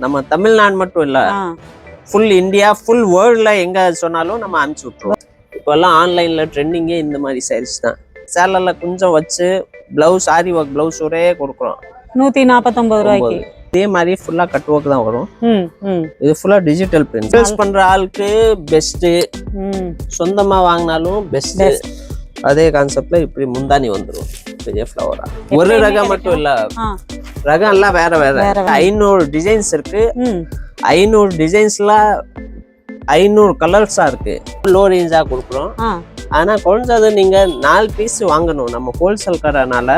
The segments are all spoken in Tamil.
நம்ம தமிழ்நாடு மட்டும் இல்ல, ஃபுல் இந்தியா ஃபுல் வேர்ல்ட்ல எங்க சொன்னாலும் நம்ம அனுப்பிச்சு விட்டுருவோம். இப்போல்லாம் ஆன்லைன்ல ட்ரெண்டிங்கே இந்த மாதிரி சாரீஸ் தான். சேலர்ல கொஞ்சம் வச்சு பிளவுஸ் ஆரி ஒர்க் பிளவுஸ் ஒரே கொடுக்குறோம் 149 ரூபாய்க்கு. இதே மாதிரி ஃபுல்லா கட் ஒர்க் தான் வரும். இது ஃபுல்லா டிஜிட்டல் பிரிண்ட். சேல்ஸ் பண்ற ஆளுக்கு பெஸ்ட், சொந்தமா வாங்கினாலும் பெஸ்ட். அதே கான்செப்ட்ல இப்படி முந்தானி வந்துடும் பெரிய ஃப்ளவரா. ஒரு ரகம் மட்டும் இல்ல, ரகம் எல்லாம் வேற வேற. 500 டிசைன்ஸ் இருக்கு. 500 டிசைன்ஸ்ல 500 கலர்ஸா இருக்கு. லோ ரேஞ்சா கொடுக்குறோம். ஆனா குறைஞ்சது நீங்க 4 பீஸ் வாங்கணும். நம்ம ஹோல்சேல் கடைனால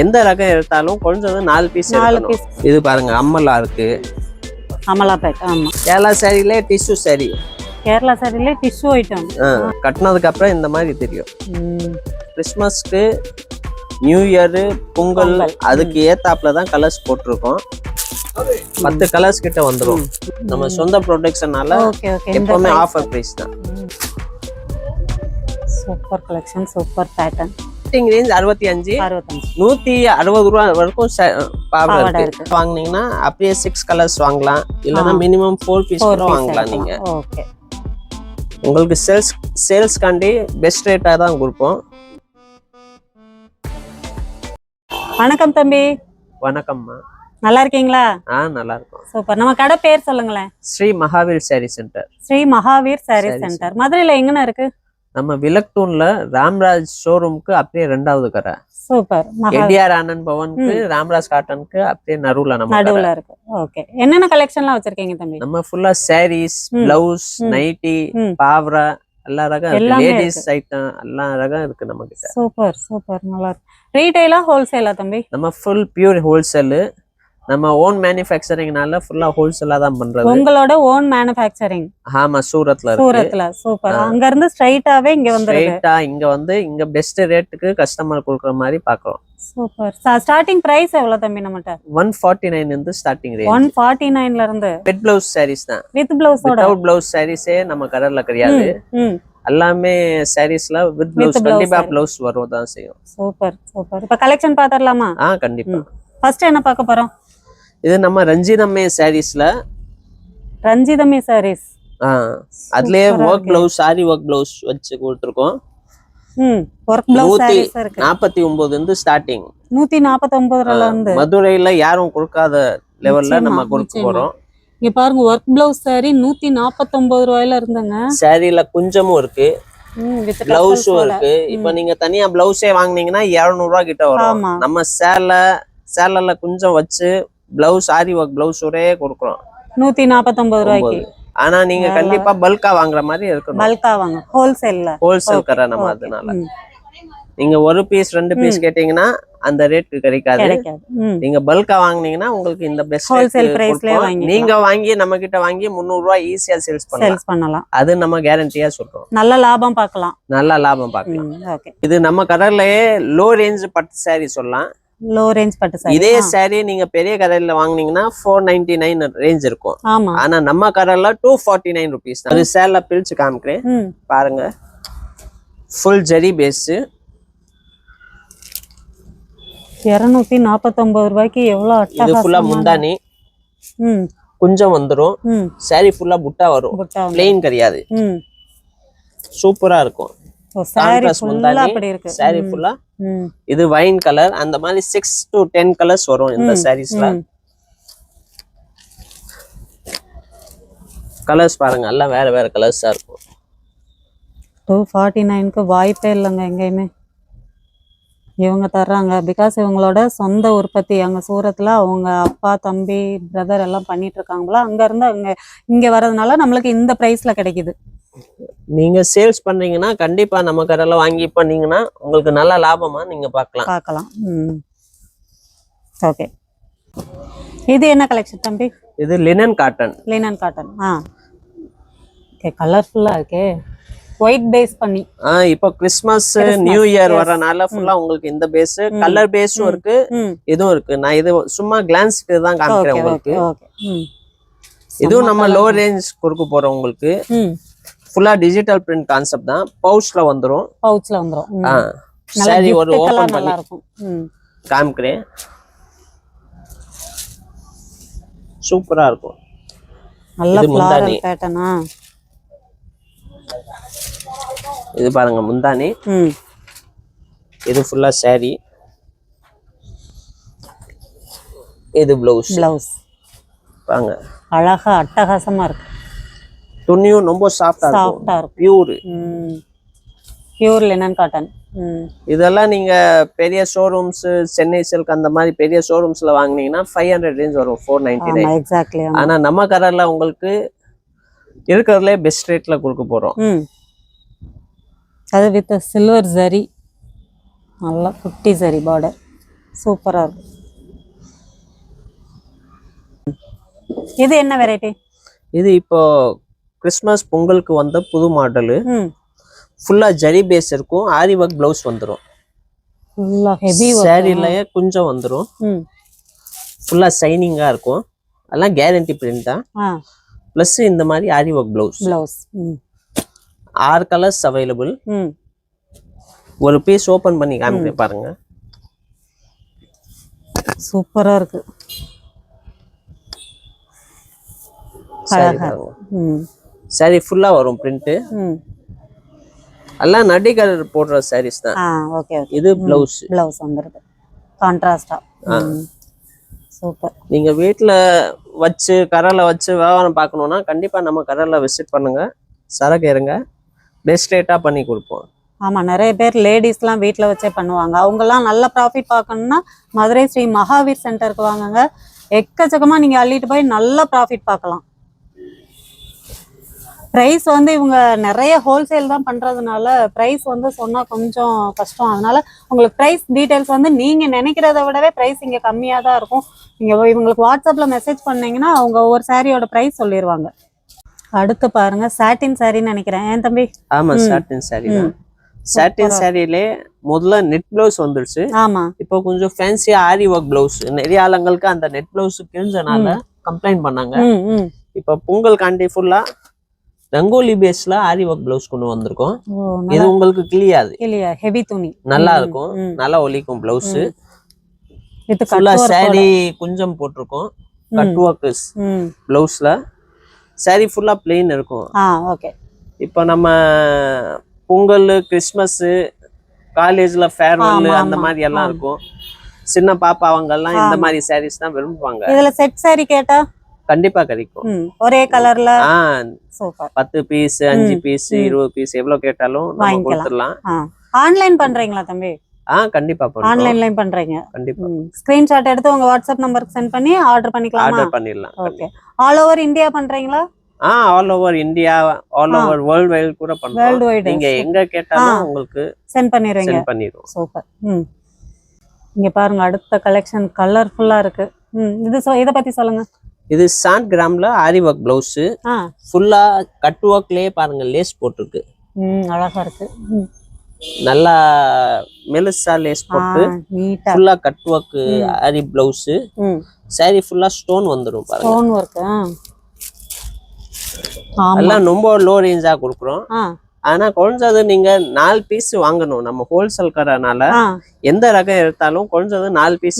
எந்த ரகம் எடுத்தாலும் குறைஞ்சது 4 பீஸ் எடுக்கணும். இது பாருங்க, அம்மலா இருக்கு. அமலா பேக். ஆமா, கேரளா சாரிலே டிஷ்யூ சாரி. கேரளா சாரிலே டிஷ்யூ ஐட்டம். கட்டினதுக்கு அப்புறம் இந்த மாதிரி தெரியும். கிறிஸ்மஸ்க்கு, நியூ இயர், பொங்கல் அதுக்கு ஏத்தாப்புல தான் கலர்ஸ் போட்டிருக்கோம். 10 கலர்ஸ் கிட்ட வந்துடும். நம்ம சொந்த ப்ரொடக்ஷனால எப்பவுமே ஆஃபர் பிரைஸ் தான். Super collection, super pattern. Starting range 65, 160 ரூபா வரைக்கும் பாவாடை இருக்கு. வாங்குனீங்கன்னா அப்படியே 6 கலர்ஸ் வாங்கலாம், இல்லைன்னா மினிமம் 4 பீஸ் கூட வாங்கலாம். நீங்க உங்களுக்கு சேல்ஸ்காண்டி பெஸ்ட் ரேட்டா தான் கொடுப்போம். வணக்கம் தம்பி. வணக்கம்மா, நல்லா இருக்கீங்களா? நல்லா இருக்கும். சூப்பர். நம்ம கடை பேர் சொல்லுங்களேன். ஸ்ரீ மகாவீர் சாரி சென்டர். ஸ்ரீ மகாவீர் சாரி சென்டர். மதுரையில எங்கன்னு இருக்கு? நம்ம விலக்டூன்ல ராம்ராஜ் ஷோரூமுக்கு அப்படியே 2வது கடை. சூப்பர். என்டிஆர் ஆனந்த் பவனுக்கு, ராம்ராஜ் காட்டனுக்கு அப்படியே நடுவுல இருக்கு. ஓகே. என்னென்ன கலெக்ஷன்லாம் வச்சிருக்கீங்க தம்பி? நம்ம ஃபுல்லா சாரீஸ், பிளவுஸ், நைட்டி, பாவரா எல்லா ரகம் இருக்கு. லேடிஸ் ஐட்டம் எல்லா ரகம் இருக்கு நம்ம கிட்ட. சூப்பர் சூப்பர், நல்லா இருக்கு. ரீட்டைலா ஹோல்சேலா தம்பி? நம்ம ஃபுல் பியூர் ஹோல்சேல். நம்ம ஓன் மேனுஃபேக்சரிங்னால ஃபுல்லா ஹோல்சேலா தான் பண்றது. உங்களோட ஓன் மேனுஃபேக்சரிங்? ஆமா, சூரத்ல இருக்கு. சூரத்ல. சூப்பர். அங்க இருந்து ஸ்ட்ரைட்டாவே இங்க வந்துருது. ஸ்ட்ரைட்டா இங்க வந்து இங்க பெஸ்ட் ரேட்டுக்கு கஸ்டமர் கொடுக்குற மாதிரி பாக்குறோம். சூப்பர். ஸ்டார்டிங் பிரைஸ் எவ்வளவு தம்பி நம்மட்ட? 149 இருந்து ஸ்டார்டிங் ரேஞ்ச். 149ல இருந்து. வித் பிளவுஸ் சாரீஸ் தான். வித் பிளவுஸோட. வித்அவுட் பிளவுஸ் சாரீஸே நம்ம கடையில கிடையாது. எல்லாமே சாரீஸ்ல வித் பிளவுஸ் கண்டிப்பா பிளவுஸ் வரும் தான் செய்யும். Super super. இப்ப கலெக்ஷன் பாத்தறலாமா? கண்டிப்பா. ஃபர்ஸ்ட் என்ன பார்க்க போறோம்? இது நம்ம ரஞ்சிதமே சாரீஸ்ல. ரஞ்சிதமே சாரீஸ். அதுலயே work blouse, sorry work blouse வச்சு கொடுத்திருக்கோம். ஒர்க் பிளவுஸ் சாரீஸ் இருக்கு. 49 இருந்து ஸ்டார்டிங். 149ல இருந்து. மதுரையில யாரும் கொடுக்காத லெவல்ல நம்ம கொடுக்க போறோம். இங்க பாருங்க, ஒர்க் பிளவுஸ் சாரி 149 ரூபாயில இருந்துங்க. சாரில குஞ்சமும் இருக்கு, பிளவுஸும் இருக்கு. இப்ப நீங்க தனியா பிளவுஸே வாங்குனீங்கன்னா 200 ரூபாய் கிட்ட வரும். நம்ம சேலர்ல குஞ்சம் வச்சு பிளவுஸ் ஆரி ஒர்க் பிளவுஸ் ஒரே கொடுக்குறோம் 149 ரூபாய்க்கு. ஆனா நீங்க கண்டிப்பா பல்கா வாங்குற மாதிரி இருக்கணும். பல்கா வாங்க, ஹோல்சேல் கடை நம்ம. அதனால நீங்க ஒரு பீஸ் 2 பீஸ் கேட்டீங்கன்னா அந்த ரேட் கிடைக்காது. நீங்க பல்கா வாங்குனீங்கன்னா உங்களுக்கு இந்த பெஸ்ட் ஹோல்சேல் பிரைஸ்ல வாங்கி நீங்க வாங்கி நம்ம கிட்ட வாங்கி 300 ரூபாய் ஈஸியா சேல்ஸ் பண்ணலாம். அது நம்ம கேரண்டியா சொல்றோம். நல்ல லாபம் பார்க்கலாம். நல்ல லாபம் பார்க்கலாம். இது நம்ம கடையிலேயே லோ ரேஞ்ச் பட்டு சாரி சொல்லலாம். லோ ரேஞ்ச் பட்டு சாரி. இதே சாரி நீங்க பெரிய கடையில வாங்குனீங்கன்னா 499 ரேஞ்ச் இருக்கும். ஆனா நம்ம கடையில 249 rupees தான். அது சேல்ல பிரிச்சு காமிக்கிறேன் பாருங்க. ஃபுல் ஜரி பேஸ் 249 ரூபாய்க்கு எவ்வளவு அட்டகாசமா. இது ஃபுல்லா முந்தானி, கொஞ்சம் வந்துரும். சாரி ஃபுல்லா புட்டா வரும், பிளெயின் கிடையாது. சூப்பரா இருக்கும். சாரி ஃபுல்லா அப்படி இருக்கு. சாரி ஃபுல்லா இது வைன் கலர். அந்த மாதிரி 6 to 10 கலர்ஸ் வரும் இந்த சாரீஸ்ல. கலர்ஸ் பாருங்க, எல்லாம் வேற வேற கலர்ஸா இருக்கும். 249க்கு வாய்ப்பே இல்லைங்க எங்கேயுமே. இவங்க தர்றாங்க பிகாஸ் இவங்களோட சொந்த உற்பத்தி. அங்க சூரத்ல அவங்க அப்பா, தம்பி, பிரதர் எல்லாம் பண்ணிட்டு இருக்காங்களா. அங்க இருந்து இங்க வர்றதுனால நம்மளுக்கு இந்த பிரைஸ்ல கிடைக்குது. நீங்க சேல்ஸ் பண்றீங்கன்னா கண்டிப்பா நம்ம கடையில வாங்கி பண்ணீங்கன்னா உங்களுக்கு நல்ல லாபமா நீங்க பார்க்கலாம். ஓகே. இது என்ன கலெக்ஷன் தம்பி? இது லினன் காட்டன். ஓகே, கலர்ஃபுல்லா இருக்கே. ஒயிட் பேஸ் பண்ணி. இப்போ கிறிஸ்மஸ், நியூ இயர் வரனால ஃபுல்லா உங்களுக்கு இந்த பேஸ், கலர் பேஸும் இருக்கு, இதுவும் இருக்கு. நான் இது சும்மா கிளான்ஸ்க்கு தான் காமிக்கிறேன் உங்களுக்கு. இதுவும் நம்ம லோ ரேஞ்ச் கொடுக்க போறோம் உங்களுக்கு. ஃபுல்லா டிஜிட்டல் பிரிண்ட் கான்செப்ட் தான். பவுச்ல வந்துரும். சாரி ஒரு ஓபன் பண்ணி காமிக்கிறேன். சூப்பரா இருக்கும். நல்ல இது முந்தானி. ஃப்ளாரல் பேட்டர்னா. இது பாருங்க முந்தானி. இது ஃபுல்லா saree. இது ப்ளவுஸ். பாருங்க அழகா அட்டகாசமா இருக்கு. துணியும் ரொம்ப சாஃப்டா இருக்கும். பியூர். Pure linen cotton. இதெல்லாம் நீங்க பெரிய ஷோரூம்ஸ், சென்னை சில்க் அந்த மாதிரி பெரிய ஷோரூம்ஸ்ல வாங்குனீங்கன்னா 500 ரேஞ்ச் வரும், 499. எக்ஸாக்ட்லி. ஆனா நம்ம கடையில உங்களுக்கு இருக்கிறதுலே பெஸ்ட் ரேட்ல கொடுக்க போறோம். அது வித் சில்வர் ஜரி, நல்லா குட்டி ஜரி பார்டர், சூப்பரா இருக்கு. இது என்ன வெரைட்டி? இது இப்போ கிறிஸ்மஸ் பொங்கலுக்கு வந்த புது மாடலு. ஃபுல்லா ஜரி பேஸ் இருக்கும். ஆரி ஒர்க் ப்ளவுஸ் வந்துரும். ஃபுல்லா ஹெவி வர்க். சாரிலயே கொஞ்சம் வந்துரும். ஃபுல்லா ஷைனிங்கா இருக்கும். அதெல்லாம் கேரண்டி பிரிண்ட் தான். ப்ளஸ் இந்த மாதிரி ஆரி ஒர்க் ப்ளவுஸ். 6 colours available. ஒரு பீஸ் ஓபன் பண்ணி காமிக்கிறேன் பாருங்க. சூப்பரா இருக்கு. சாரி ஃபுல்லா வரும் பிரிண்ட். எல்லாம் நடிகர் போடுற சாரீஸ் தான். ஓகே. இது ப்ளவுஸ் வந்துருது கான்ட்ராஸ்டா. சூப்பர். நீங்க வீட்ல வச்சு கடையில வச்சு வியாபாரம் பார்க்கணும்னா கண்டிப்பா நம்ம கடையில விசிட் பண்ணுங்க. சரக்கு இருங்க, பெஸ்ட் ரேட்டா பண்ணி கொடுப்போம். ஆமா, நிறைய பேர் லேடிஸ்லாம் வீட்டில் வச்சே பண்ணுவாங்க. அவங்கெல்லாம் நல்ல ப்ராஃபிட் பார்க்கணும்னா மதுரை ஸ்ரீ மகாவீர் சென்டருக்கு வாங்குங்க. எக்கச்சக்கமா நீங்க அள்ளிட்டு போய் நல்ல ப்ராஃபிட் பார்க்கலாம். ப்ரைஸ் வந்து இவங்க நிறைய ஹோல்சேல் தான் பண்றதுனால ப்ரைஸ் வந்து சொன்னா கொஞ்சம் கஷ்டம். அதனால உங்களுக்கு ப்ரைஸ் டீடைல்ஸ் வந்து நீங்க நினைக்கிறத விடவே ப்ரைஸ் இங்க கம்மியா தான் இருக்கும். நீங்க இவங்களுக்கு வாட்ஸ்அப்ல மெசேஜ் பண்ணீங்கன்னா அவங்க ஒவ்வொரு சாரியோட ப்ரைஸ் சொல்லிடுவாங்க. அடுத்து பாருங்க சாட்டின் சாரின்னு நினைக்கிறேன். ஏன் தம்பி? ஆமா, சாட்டின் சாரி தான். சாட்டின் சாரியிலே முதல்ல நெட் பிளவுஸ் வந்துருச்சு. ஆமா, இப்போ கொஞ்சம் ஃபேன்சியா ஆரி ஒர்க் பிளவுஸ். நிறைய ஆளுங்களுக்கு அந்த நெட் பிளவுஸ் கிழிஞ்சனால கம்ப்ளைண்ட் பண்ணாங்க. இப்போ பொங்கல் காண்டி ஃபுல்லா ரங்கோலி பேஸ்ல ஆரி ஒர்க் பிளவுஸ் கொண்டு வந்திருக்கோம். இது உங்களுக்கு கிளியாது, ஹெவி துணி, நல்லா இருக்கும், நல்லா ஒலிக்கும் பிளவுஸ். ஃபுல்லா சாரி குஞ்சம் போட்டிருக்கோம். கட் ஒர்க் பிளவுஸ்ல சாரி ஃபுல்லா பிளெயின் இருக்கும். இப்போ நம்ம பொங்கல், கிறிஸ்மஸ், காலேஜ்ல ஃபேர்வெல் அந்த மாதிரி எல்லாம் இருக்கும். சின்ன பாப்பா அவங்க எல்லாம் இந்த மாதிரி சாரீஸ் தான் விரும்புவாங்க. இதுல செட் சாரி கேட்டா கண்டிப்பா கிடைக்கும். ஒரே கலர்ல 10 பீஸ், 5 பீஸ், 20 பீஸ் எவ்வளவு கேட்டாலும் நம்ம கொடுத்துடலாம். ஆன்லைன் பண்றீங்களா தம்பி? கண்டிப்பா பண்றோம். ஆன்லைன்லயும் பண்றீங்க? கண்டிப்பா. ஸ்கிரீன்ஷாட் எடுத்து உங்க வாட்ஸ்அப் நம்பருக்கு சென்ட் பண்ணி ஆர்டர் பண்ணிக்கலாமா? ஆர்டர் பண்ணிடலாம். ஓகே. ஆல் ஓவர் இந்தியா பண்றீங்களா? All over India, all over world wide கூட பண்றோம். நீங்க எங்க கேட்டாலும் உங்களுக்கு சென்ட் பண்ணிடுவோம். சூப்பர். இங்க பாருங்க, அடுத்த கலெக்ஷன் கலர்ஃபுல்லா இருக்கு. இத பத்தி சொல்லுங்க. இது 100 கிராம்ல ஆரி ஒர்க் பிளவுஸ். ஃபுல்லா கட் ஒர்க்லயே பாருங்க லேஸ் போட்டுருக்கு. அழகா இருக்கு. நல்லா மெலிசா லேஸ் போட்டு ஃபுல்லா கட் ஒர்க் ஆரி பிளவுஸ். சாரி ஃபுல்லா ஸ்டோன் வந்துரும் பாருங்க. Stone work. எல்லாம் ரொம்ப லோ ரேஞ்சா கொடுக்குறோம். ஆனா குறைஞ்சது நீங்க 4 பீஸ் வாங்கணும். நம்ம ஹோல்சேல் கடைனால எந்த ரகம் எடுத்தாலும் குறைஞ்சது 4 பீஸ்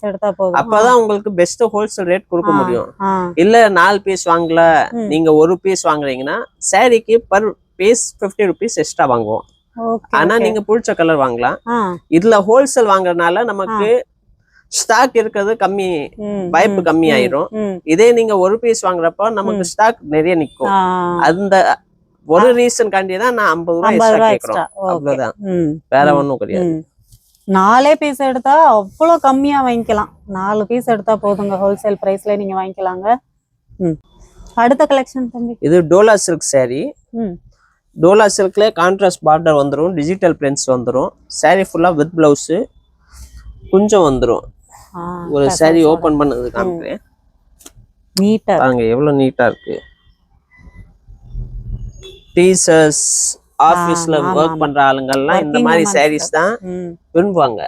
எடுத்தா போதும். அப்பதான் உங்களுக்கு பெஸ்ட் ஹோல்சேல் ரேட் கொடுக்க முடியும். இல்ல 4 பீஸ் வாங்கல, நீங்க ஒரு பீஸ் வாங்குறீங்கன்னா சாரிக்கு பர் பீஸ் 50 rupees எக்ஸ்ட்ரா வாங்குவோம். ஆனா நீங்க பிடிச்ச கலர் வாங்கலாம். இதுல ஹோல்சேல் வாங்குறதுனால நமக்கு ஸ்டாக் இருக்கிறது கம்மி, வாய்ப்பு கம்மி ஆயிரும். இதே நீங்க ஒரு பீஸ் வாங்குறப்ப நமக்கு ஸ்டாக் நிறைய நிக்கும். அந்த ஒரு ரீசன் காண்டிதான் நான் 50 ரூபாய் எக்ஸ்ட்ரா கேக்குறோம். அவ்வளவுதான், வேற ஒண்ணும் கிடையாது. 4 பீஸ் எடுத்தா அவ்வளவு கம்மியா வாங்கிக்கலாம். 4 பீஸ் எடுத்தா போதுங்க, ஹோல்சேல் பிரைஸ்ல நீங்க வாங்கிக்கலாங்க. அடுத்த கலெக்ஷன் தம்பி. இது டோலா சில்க் சாரி. டோலா சில்க்ல கான்ட்ராஸ்ட் பார்டர் வந்துரும், டிஜிட்டல் பிரிண்ட்ஸ் வந்துரும். சாரி ஃபுல்லா வித் பிளவுஸ் கொஞ்சம் வந்துரும். ஒரு சாரி ஓபன் பண்ணது காமிக்கிறேன். நீட்டா பாருங்க எவ்வளவு நீட்டா இருக்கு. டீச்சர்ஸ், ஆபீஸ்ல வர்க் பண்ற ஆளுங்க எல்லாம் இந்த மாதிரி சாரீஸ் தான் விரும்புவாங்க.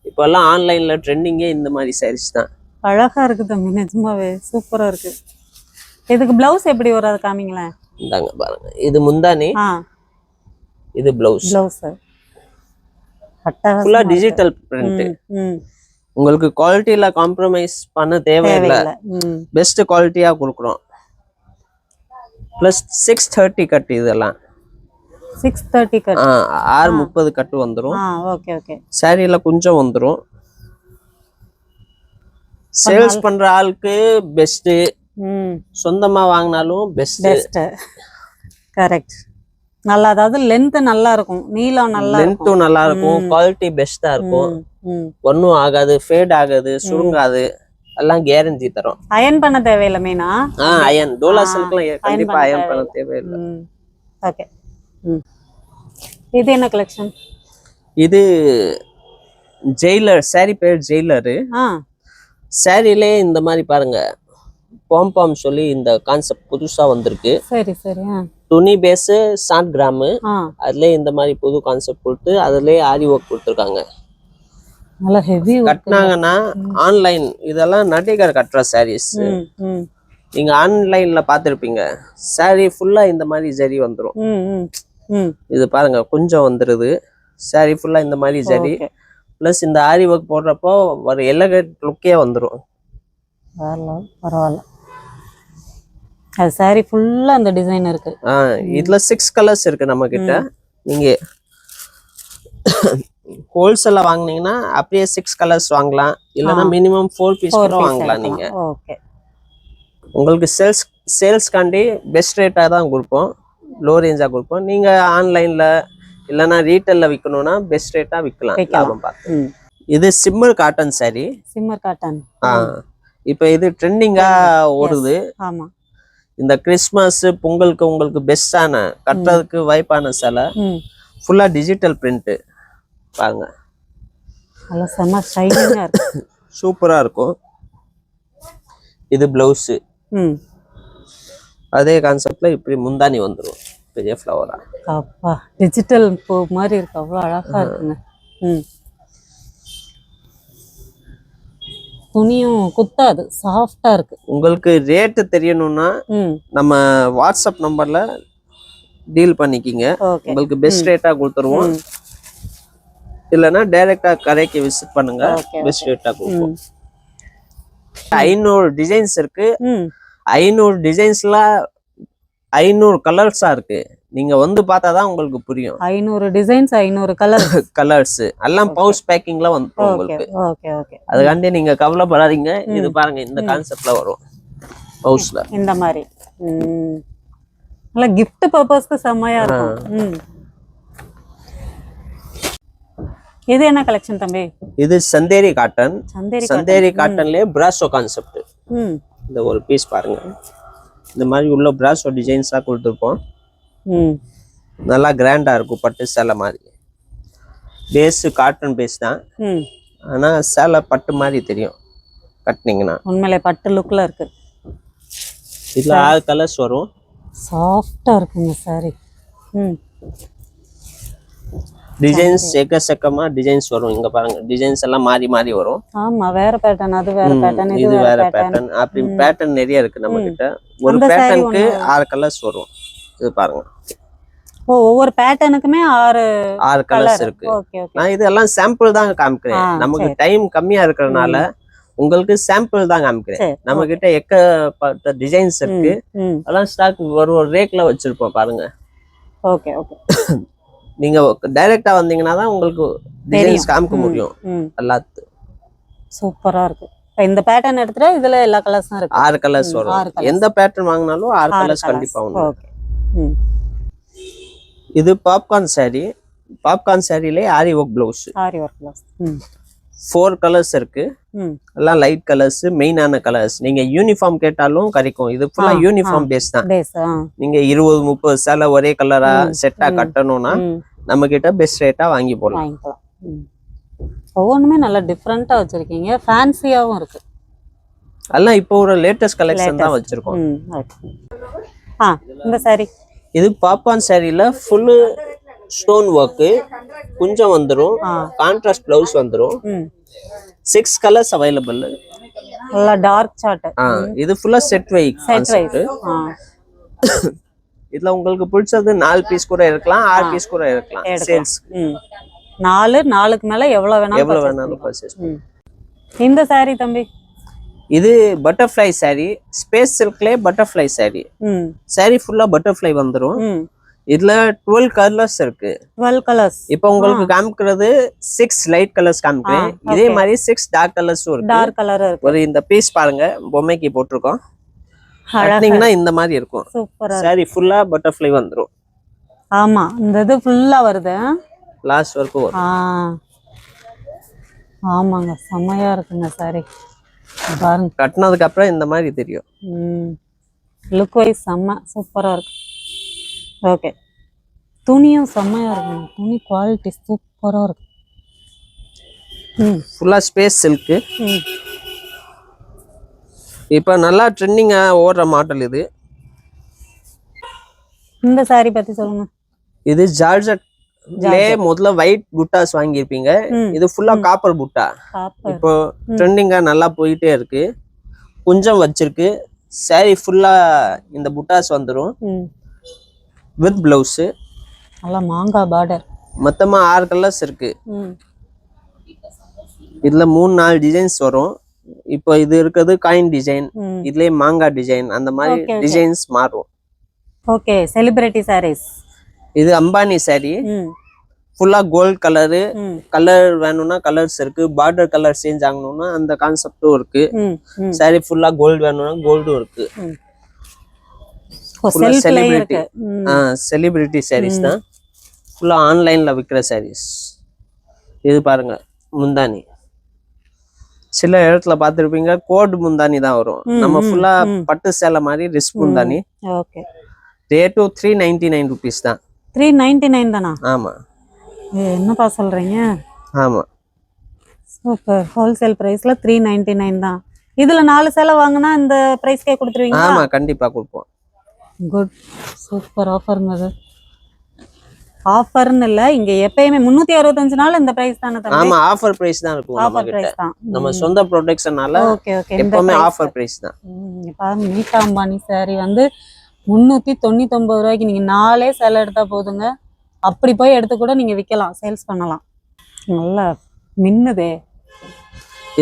இப்போ எல்லாம் ஆன்லைன்ல ட்ரெண்டிங்கே இந்த மாதிரி சாரீஸ் தான். அழகா இருக்கு தம்பி, நிஜமாவே சூப்பரா இருக்கு. இதுக்கு பிளவுஸ் எப்படி வராது காமிங்களேன். இந்தாங்க பாருங்க, இது முந்தானி, இது பிளவுஸ். பிளவுஸ் ஃபுல்லா டிஜிட்டல் பிரிண்ட். உங்களுக்கு குவாலிட்டியில காம்ப்ரமைஸ் பண்ண தேவையில்லை, பெஸ்ட் குவாலிட்டியா கொடுக்குறோம். ப்ளஸ் 630 கட் இதெல்லாம் 630 கட் 630 கட்டு வந்துரும். Okay okay. சாரியில கொஞ்சம் வந்துரும். சேல்ஸ் பண்ற ஆளுக்கு பெஸ்ட், சொந்தமா வாங்கினாலும் பெஸ்ட். கரெக்ட். நல்லா, அதாவது லென்த் நல்லா இருக்கும், நீளம் நல்லா இருக்கும், லென்த்தும் நல்லா இருக்கும், குவாலிட்டி பெஸ்டா இருக்கும், ஒன்னும் ஆகாது, ஃபேட் ஆகாது, சுருங்காது, எல்லாம் கேரண்டி தரோம். அயன் பண்ண தேவையில்லை மெயினா? அயன் டோலா சில்க்லாம் கண்டிப்பா அயன் பண்ண தேவையில்லை. ஓகே. இது என்ன கலெக்ஷன்? இது ஜெயிலர் சாரி, பேர் ஜெயிலரு. சாரிலே இந்த மாதிரி பாருங்க, பாம் சொல்லி இந்த கான்செப்ட் புதுசா வந்திருக்கு. சரி சரி. துணி பேஸ் 60 கிராம், அதுல இந்த மாதிரி புது கான்செப்ட் கொடுத்து அதுலயே ஆரி ஒர்க் கொடுத்துருக்காங்க. நல்லா ஹெவி கட்டினாங்கன்னா ஆன்லைன், இதெல்லாம் நடிகர் கட்டுற சாரீஸ். நீங்க ஆன்லைன்ல பாத்திருப்பீங்க, சாரி ஃபுல்லா இந்த மாதிரி ஜரி வந்துரும். இது பாருங்க கொஞ்சம் வந்துருது, சாரி ஃபுல்லா இந்த மாதிரி ஜரி. பிளஸ் இந்த ஆரி ஒர்க் போடுறப்போ ஒரு எலகண்ட் லுக்கே வந்துரும். பரவாயில்ல. அது சாரி ஃபுல்லா அந்த டிசைன் இருக்கு. இதுல 6 கலர்ஸ் இருக்கு நம்ம கிட்ட. நீங்க ஹோல்சேல்ல வாங்குனீங்கன்னா அப்படியே 6 கலர்ஸ் வாங்கலாம், இல்லனா மினிமம் 4 பீஸ் கூட வாங்கலாம் நீங்க. ஓகே. உங்களுக்கு சேல்ஸ் காண்டி பெஸ்ட் ரேட்டா தான் கொடுப்போம், லோ ரேஞ்சா கொடுப்போம். நீங்க ஆன்லைன்ல இல்லனா ரீட்டைல்ல விக்கணும்னா பெஸ்ட் ரேட்டா விக்கலாம், லாபம் பார்த்து. இது shimmer cotton sari. Shimmer cotton. இப்போ இது ட்ரெண்டிங்கா ஓடுது. ஆமா. இந்த கிறிஸ்மஸ் பொங்கலுக்கு உங்களுக்கு பெஸ்டான கட்டுறதுக்கு வைப்பான சேலை, ஃபுல்லா டிஜிட்டல் பிரிண்ட் பாருங்க. நல்லா செம ஷைனிங்கா இருக்கு, சூப்பரா இருக்கும். இது பிளவுஸ். அதே கான்செப்ட்ல இப்படி முந்தானி வந்துரும், பெரிய ஃப்ளவரா. அப்பா டிஜிட்டல் பூ மாதிரி இருக்கு, அவ்வளவு அழகா இருக்குங்க. துணியும் குத்தாது, சாஃப்டா இருக்கு. உங்களுக்கு ரேட் தெரியணும்னா நம்ம வாட்ஸ்அப் நம்பர்ல டீல் பண்ணிக்கிங்க, உங்களுக்கு பெஸ்ட் ரேட்டா கொடுத்துருவோம். இல்லனா டைரக்டா கடைக்கு விசிட் பண்ணுங்க, பெஸ்ட் ரேட்டா கொடுப்போம். 500 டிசைன்ஸ் இருக்கு. 500 டிசைன்ஸ்ல 500 கலர்ஸா இருக்கு. நீங்க வந்து பார்த்தாதான் உங்களுக்கு புரியும். 500 டிசைன்ஸ், 500 கலர்ஸ் எல்லாம் பவுச் பேக்கிங்ல வந்து உங்களுக்கு. Okay okay. அதுக்காண்டி நீங்க கவலைப்படாதீங்க. இது பாருங்க இந்த கான்செப்ட்ல வரும் பவுச்ல இந்த மாதிரி. நல்ல gift பர்பஸ்க்கு செமையா இருக்கும். இது என்ன கலெக்ஷன் தம்பி? இது சந்தேரி காட்டன். சந்தேரி காட்டன்லயே பிராசோ கான்செப்ட். இந்த ஒரு பீஸ் பாருங்க, இந்த மாதிரி உள்ள பிராசோ டிசைன்ஸா கொடுத்துருப்போம். நல்லா கிராண்டா இருக்கும், பட்டு சேலை மாதிரி. பேஸ் காட்டன் பேஸ் தான், ஆனா சேலை பட்டு மாதிரி தெரியும் கட்டினீங்கன்னா. உண்மையிலே பட்டு லுக்ல இருக்கு. இதுல 6 கலர்ஸ் வரும், சாஃப்டா இருக்குங்க சாரி. டிசைன்ஸ் எக்கச்சக்கமா டிசைன்ஸ் வரும். இங்க பாருங்க, டிசைன்ஸ் எல்லாம் மாறி மாறி வரும். ஆமா, வேற பேட்டர்ன், அது வேற பேட்டர்ன், இது வேற பேட்டர்ன், அப்படி பேட்டர்ன் நிறைய இருக்கு நம்ம கிட்ட. ஒரு பேட்டர்னுக்கு 6 கலர்ஸ் வரும். இது பாருங்க, ஒவ்வொரு பேட்டர்னுக்குமே 6 கலர்ஸ் இருக்கு. நான் இதெல்லாம் சாம்பிள் தான் காமிக்கிறேன், நமக்கு டைம் கம்மியா இருக்கறனால உங்களுக்கு சாம்பிள் தான் காமிக்கிறேன். நம்ம கிட்ட எக்கச்சக்க டிசைன்ஸ் இருக்கு, அதெல்லாம் ஸ்டாக் ஒரு ரேக்ல வச்சிருப்போம் பாருங்க. Okay okay. நீங்க டைரக்டா வந்தீங்கன்னா தான் உங்களுக்கு டிசைன்ஸ் காமிக்க முடியும். எல்லாத்துக்கும் சூப்பரா இருக்கு. இந்த பேட்டர்ன் எடுத்துட்டா இதுல எல்லா கலர்ஸும் இருக்கு. 6 கலர்ஸ் வரும். எந்த பேட்டர்ன் வாங்கினாலும் 6 கலர்ஸ் கண்டிப்பா வரும். ஓகே. இது பாப்கார்ன் சாரி. பாப்கார்ன் சாரிலே ஆரி ஒர்க் ப்ளவுஸ். ஆரி ஒர்க் ப்ளவுஸ். 4 கலர்ஸ் இருக்கு, எல்லாம் லைட் கலர்ஸ், மெயினான கலர்ஸ். நீங்க யூனிஃபார்ம் கேட்டாலும் கிடைக்கும். இது ஃபுல்லா யூனிஃபார்ம் பேஸ் தான். நீங்க 20-30 சேலை ஒரே கலரா செட்டா கட்டணும்னா நம்ம கிட்ட பெஸ்ட் ரேட்டா வாங்கி போடலாம். ஒவ்வொன்றுமே நல்லா டிஃப்ரெண்டா வச்சிருக்கீங்க, ஃபேன்சியாவும் இருக்கு. எல்லாம் இப்போ ஒரு லேட்டஸ்ட் கலெக்ஷன் தான் வச்சிருக்கோம். இந்த சாரி, இது பாப்கார்ன் சாரில ஃபுல் ஸ்டோன் ஒர்க் கொஞ்சம் வந்துரும், கான்ட்ராஸ்ட் ப்ளவுஸ் வந்துரும். 6 கலர்ஸ் அவைலபிள். நல்ல டார்க் சார்ட். இது ஃபுல்லா செட் வை கான்செப்ட். இதுல உங்களுக்கு பிடிச்சது 4 பீஸ் கூட இருக்கலாம், 6 பீஸ் கூட இருக்கலாம். சேல்ஸ் 4க்கு மேல எவ்வளவு வேணாலும் பர்ச்சேஸ். இந்த saree தம்பி இது பட்டர்ஃப்ளை saree, ஸ்பேஸ் சில்க்ல பட்டர்ஃப்ளை saree. saree ஃபுல்லா பட்டர்ஃப்ளை வந்துரும். இதுல 12 கலர்ஸ் இருக்கு. 12 கலர்ஸ். இப்போ உங்களுக்கு காமிக்கிறது 6 லைட் கலர்ஸ் காமிக்கிறேன். இதே மாதிரி 6 டார்க் கலர்ஸும் இருக்கு. டார்க் கலர் இருக்கு. ஒரு இந்த பீஸ் பாருங்க, பொம்மைக்கு போட்டுருக்கோம். கட்டினீங்கன்னா இந்த மாதிரி இருக்கும். சூப்பரா. saree ஃபுல்லா பட்டர்ஃப்ளை வந்துரும். ஆமா, இந்த இது ஃபுல்லா வருது. லாஸ்ட் வரைக்கும் வரும். ஆமாங்க, செமையா இருக்குங்க saree. பாருங்க, கட்டினதுக்கு அப்புறம் இந்த மாதிரி தெரியும். லுக் வைஸ் செம்ம சூப்பரா இருக்கு. ஓகே, துணியும் செம்மையா இருக்குங்க. துணி குவாலிட்டி சூப்பரா இருக்கு. ஃபுல்லா ஸ்பேஸ் சில்க். இப்போ நல்லா ட்ரெண்டிங்கா ஓடுற மாடல் இது. இந்த saree பத்தி சொல்லுங்க. இது ஜார்ஜெட்லே முதல்ல ஒயிட் புட்டாஸ் வாங்கியிருப்பீங்க. இது ஃபுல்லா காப்பர் புட்டா. இப்போ ட்ரெண்டிங்கா நல்லா போயிட்டே இருக்கு. கொஞ்சம் வச்சிருக்கு. saree ஃபுல்லா இந்த புட்டாஸ் வந்துரும். With blouse. நல்லா மாங்காய் பார்டர். மொத்தமா 6 கலர்ஸ் இருக்கு. இதுல 3-4 டிசைன்ஸ் வரும். இப்போ இது இருக்குது காயின் டிசைன், இதுலயே மாங்காய் டிசைன், அந்த மாதிரி டிசைன்ஸ் மாறும். Okay, celebrity sarees. இது அம்பானி saree. ஃபுல்லா கோல்ட் கலரு. கலர் வேணும்னா கலர்ஸ் இருக்கு. பார்டர் கலர் சேஞ்ச் ஆகணும்னா அந்த கான்செப்டும் இருக்கு. saree ஃபுல்லா கோல்டு வேணும்னா கோல்டும் இருக்கு. செலிபிரிட்டி sarees தான். ஃபுல்லா ஆன்லைன்ல விற்கிற sarees. இது பாருங்க, முந்தானி சில இடத்துல பார்த்துருப்பீங்க கோட் முந்தானி தான் வரும். நம்ம ஃபுல்லா பட்டு சேலை மாதிரி ரிஸ்க் முந்தானி. ஓகே, ரேட்டு 399 rupees தான். 399 தானா? ஆமா. என்னப்பா சொல்றீங்க? ஆமா, சூப்பர். ஹோல்சேல் பிரைஸ்ல 399 தான். இதுல 4 சேலை வாங்கினா இந்த பிரைஸ்க்கே கொடுத்துருவீங்க? ஆமா, கண்டிப்பா கொடுப்போம். குட், சூப்பர் ஆஃபருங்க அது. ஆஃபர்னு இல்ல, இங்க எப்பயுமே 365 நாள் இந்த பிரைஸ் தானே தம்பி? ஆமா, ஆஃபர் பிரைஸ் தான் இருக்கும். ஆஃபர் பிரைஸ் தான். நம்ம சொந்த ப்ரொடக்ஷனால ஓகே ஓகே, எப்பவுமே ஆஃபர் பிரைஸ் தான். பாருங்க, நீட்டா அம்பானி saree வந்து 399 ரூபாய்க்கு நீங்க 4 சேலை எடுத்தா போதுங்க. அப்படி போய் எடுத்து கூட நீங்க விற்கலாம், சேல்ஸ் பண்ணலாம். நல்லா மின்னுதே.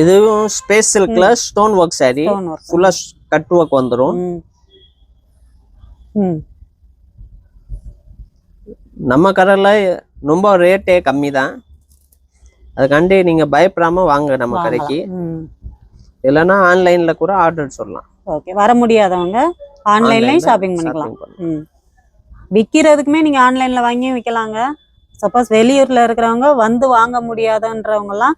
இதுவும் ஸ்பேஸ் சில்க்ல ஸ்டோன் ஒர்க் saree. ஃபுல்லா கட் ஒர்க் வந்துரும். நம்ம கடையில ரொம்ப ரேட்டே கம்மி தான். அதுக்காண்டி நீங்க பயப்படாம வாங்க நம்ம கடைக்கு. இல்லைன்னா ஆன்லைன்ல கூட ஆர்டர் சொல்லலாம். ஓகே, வர முடியாதவங்க ஆன்லைன்லயும் ஷாப்பிங் பண்ணிக்கலாம். விற்கிறதுக்குமே நீங்க ஆன்லைன்ல வாங்கியும் விற்கலாங்க. சப்போஸ் வெளியூர்ல இருக்கிறவங்க வந்து வாங்க முடியாதன்றவங்க எல்லாம்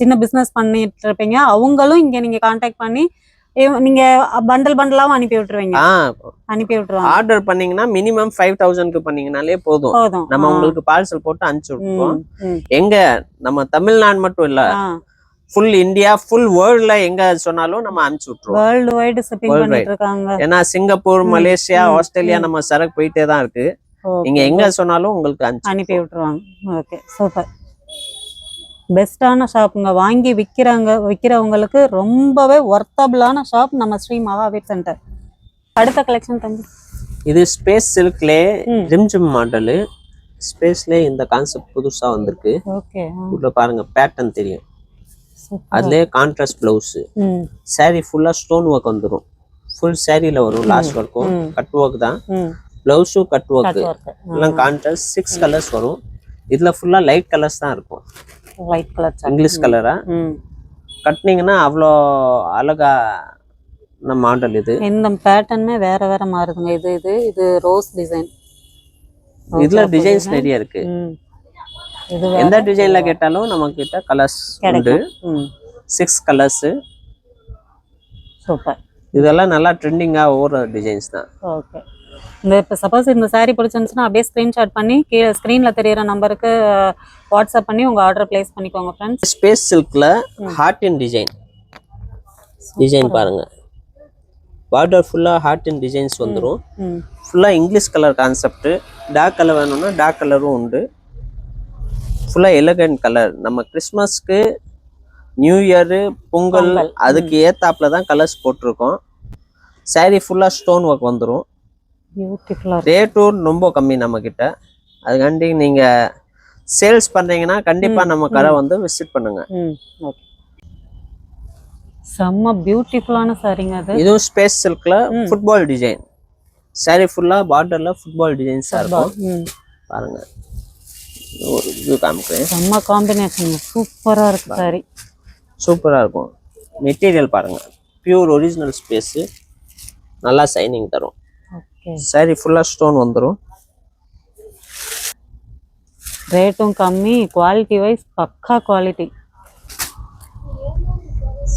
சின்ன பிசினஸ் பண்ணிட்டு இருப்பீங்க, அவங்களும் இங்க நீங்க கான்டாக்ட் பண்ணி நீங்க பண்டல் பண்டலாவும் அனுப்பி விட்டுருவீங்க. அனுப்பி விட்டுருவாங்க. ஆர்டர் பண்ணீங்கன்னா மினிமம் 5000க்கு பண்ணீங்கனாலே போதும். நம்ம உங்களுக்கு பார்சல் போட்டு அனுப்பிச்சு விட்டுருவோம். எங்க நம்ம தமிழ்நாடு மட்டும் இல்ல, ஃபுல் இந்தியா, ஃபுல் வேர்ல்ட்ல எங்க சொன்னாலும் நம்ம அனுப்பிச்சு விட்டுருவோம். வேர்ல்ட் வைடு ஷிப்பிங் பண்ணிட்டு இருக்காங்க. ஏன்னா சிங்கப்பூர், மலேசியா, ஆஸ்திரேலியா நம்ம சரக்கு போயிட்டே தான் இருக்கு. நீங்க எங்க சொன்னாலும் உங்களுக்கு அனுப்பி விட்டுருவாங்க. Okay, super. பெஸ்டான ஷாப்புங்க. வாங்கி விற்கிறவங்களுக்கு ரொம்பவே ஒர்த்தபிளான ஷாப் நம்ம ஸ்ரீ மகாவீர் சென்டர். அடுத்த கலெக்ஷன் தம்பி. இது ஸ்பேஸ் சில்க்லே ஜிம் மாடல். ஸ்பேஸ்ல இந்த கான்செப்ட் புதுசா வந்திருக்கு. ஓகே, உள்ள பாருங்க, பேட்டர்ன் தெரியும். அதுலயே கான்ட்ராஸ்ட் பிளவுஸ். saree ஃபுல்லா ஸ்டோன் ஒர்க் வந்துரும். ஃபுல் சாரில வரும். லாஸ்ட் வரைக்கும் கட் ஒர்க் தான். பிளவுஸும் கட் ஒர்க். எல்லாம் கான்ட்ராஸ்ட் 6 கலர்ஸ் வரும். இதுல ஃபுல்லா லைட் கலர்ஸ் தான் இருக்கும். லைட் கலர் இங்கிலீஷ் கலரா கட்டினீங்கன்னா அவ்வளோ அழகா மாடல். இது இந்த பேட்டர்னே வேற வேற மாறுதுங்க. இது ரோஸ் டிசைன். இதுல டிசைன்ஸ் நிறைய இருக்கு. எந்த டிசைன்ல கேட்டாலும் நம்ம கிட்ட கலர்ஸ் உண்டு. 6 கலர்ஸ். சூப்பர். இதெல்லாம் நல்லா ட்ரெண்டிங்கா ஓடுற டிசைன்ஸ் தான். ஓகே, இப்போ சப்போஸ் இந்த saree பிடிச்சிருந்துச்சுன்னா அப்படியே ஸ்கிரீன்ஷாட் பண்ணி கீழே ஸ்க்ரீன்ல தெரியற நம்பருக்கு வாட்ஸ்அப் பண்ணி உங்க ஆர்டர் பிளேஸ் பண்ணிக்கோங்க ஃப்ரெண்ட்ஸ். ஸ்பேஸ் சில்க்ல ஹார்ட் இன் டிசைன் பாருங்க. பார்டர் ஃபுல்லா ஹார்ட் இன் டிசைன்ஸ் வந்துரும். ஃபுல்லா English colour concept. Dark colour வேணும்னா டார்க் கலரும் உண்டு. ஃபுல்லா எலகன்ட் கலர். நம்ம கிறிஸ்மஸ்க்கு, நியூ இயர், பொங்கல் அதுக்கு ஏத்தாப்புல தான் கலர்ஸ் போட்டிருக்கோம். saree ஃபுல்லா ஸ்டோன் ஒர்க் வந்துரும். ரேட்டும் ரொம்ப கம்மி நம்ம கிட்ட. அதுக்காண்டி நீங்க சேல்ஸ் பண்றீங்கன்னா கண்டிப்பா நம்ம கடை வந்து விசிட் பண்ணுங்க. செம்ம பியூட்டிஃபுல்லான சாரிங்க அது. இதுவும் ஸ்பேஸ் சில்க்ல ஃபுட்பால் டிசைன். சாரி ஃபுல்லா பார்டர்ல ஃபுட்பால் டிசைன்ஸா இருக்கும். பாருங்க ஒரு இது காமிக்கிறேன். செம்ம காம்பினேஷன், சூப்பரா இருக்கு சாரி. சூப்பரா இருக்கும். மெட்டீரியல் பாருங்க, பியூர் ஒரிஜினல் ஸ்பேஸ், நல்லா சைனிங் தரும். ஓகே. சாரி ஃபுல்லா ஸ்டோன் வந்துரும். ரேட்டும் கம்மி, குவாலிட்டி வைஸ் பக்கா quality.